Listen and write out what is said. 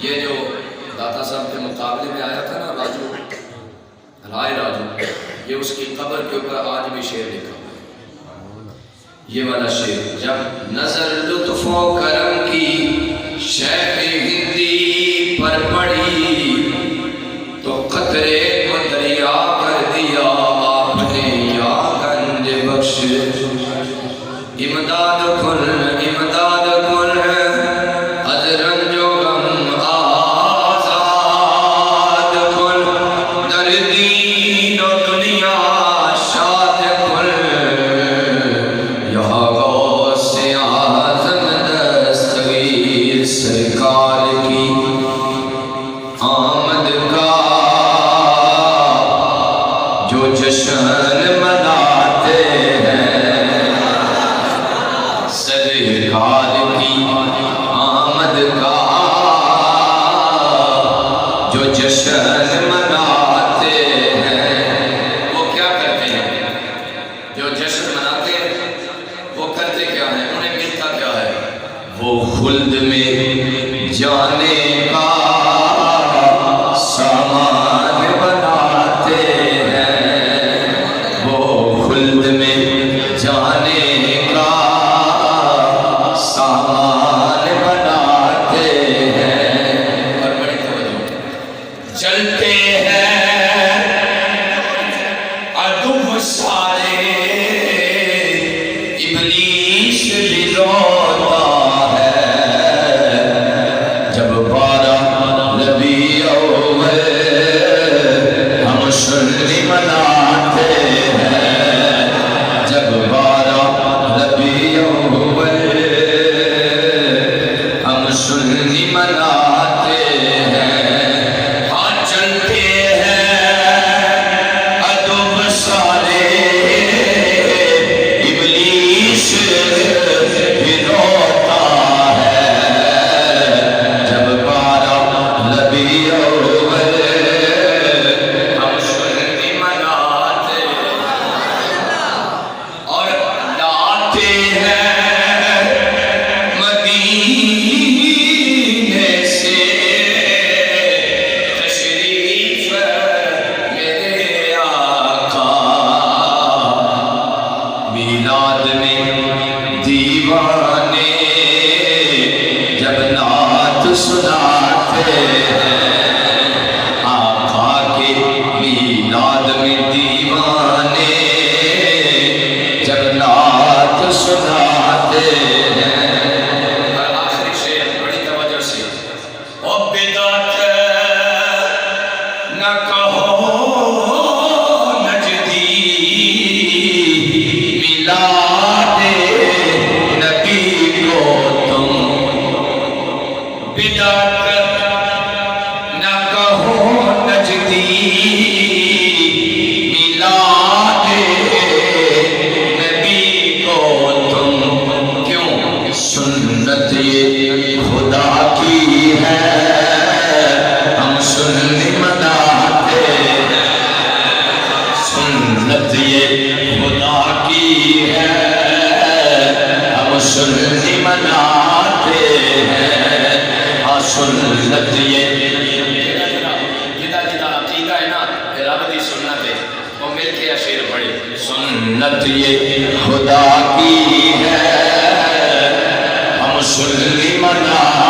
یہ جو داتا صاحب کے مقابلے میں آیا تھا نا راجو، رائے راجو، یہ اس کی قبر کے اوپر آج بھی شعر لکھا ہوا ہے، یہ والا شعر: جب نظر لطف و کرم کی شیخ ہندی پر پڑی تو قطرے کو دریا کر دیا آپ نے یا گنج بخش، امداد کن امداد کن از رنج و غم آزاد کن، در دین و دنیا شاد کن، یا غوث اعظم دستگیر سرکار کی آمد کا جو جشن مناتے ہیں، سرکار کی آمد کا جو جشن مناتے ہیں، وہ کیا کرتے ہیں؟ جو جشن مناتے ہیں وہ کرتے کیا ہیں؟ انہیں ملتا کیا ہے؟ وہ خلد میں جانے کا سامان بناتے ہیں، وہ خلد میں جانے کا سامان بناتے ہیں، اور بڑی توجہ، چلتے ہیں عدو سارے، ابلیس بھی روتا ہے، جب 12 ربیع الاول ہم سنی مناتے ہیں، جب 12 ربیع الاول ہم سنی مناتے ہیں، ہاں چلتے ہیں عدو سارے، ابلیس بھی روتا ہے، جب 12 ربیع الاول ہم سنی مناتے ہیں، اور لاتے ہیں مدینے سے تشریف میرے آقا، میلاد میں دیوانے جب نعت سناتے ہیں، آقا کے میلاد میں دیوانے جب نعت سناتے ہیں، اور آخری شعر بڑی توجہ سے: او بدعت نہ کہو نجدی، میلاد نبی کو تم، بدعت نہ کہو نجدی، میلاد نبی کو تم، کیوں؟ سنت یہ خدا کی ہے، ہم سنی مناتے ہیں، سنت یہ خدا کی ہے، ہم سنی مناتے ہیں، ہاں سنت یہ جدا جدا عقیدہ ہے نا، رب دی سنت ہے، وہ مل کے شعر پڑھے: سنت یہ خدا کی ہے، ہم سنی مناتے